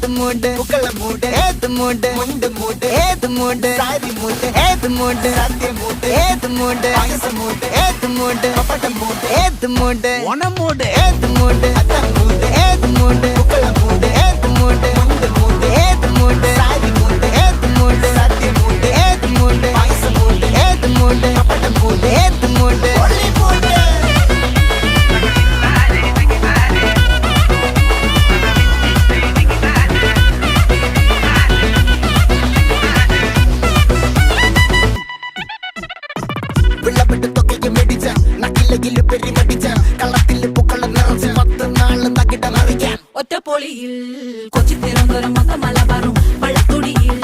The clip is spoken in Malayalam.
മൂട് പുക്കള മൂട് ഏത് മൂട് മുണ്ട് മൂട് ഏത് മൂട് സാരി മൂട് ഏത് മൂട് സത്യ മൂട് ഏത് മൂട് പായസ മൂട് ഏത് മൂട് പപ്പടം മൂട് ഏത് മൂട് ഓണം മൂട് ഏത് മൂട് അത്തം മൂട് ഏത് മൂട് പുക്കള മൂട് ഏത് മൂട് മുണ്ട് മൂട് ഏത് മൂട് സാരി മൂട് ഏത് മൂട് സത്യ മൂട് ഏത് മൂട് പായസ മൂട് ഏത് മൂട് പപ്പടം മൂട് ഏത് മൂട് ഒള്ളി മൂട് ഒറ്റപ്പൊളിയിൽ കൊച്ചി തിരുവനന്തപുരം മൊത്തം മലബാറും വള്ളത്തുടിയിൽ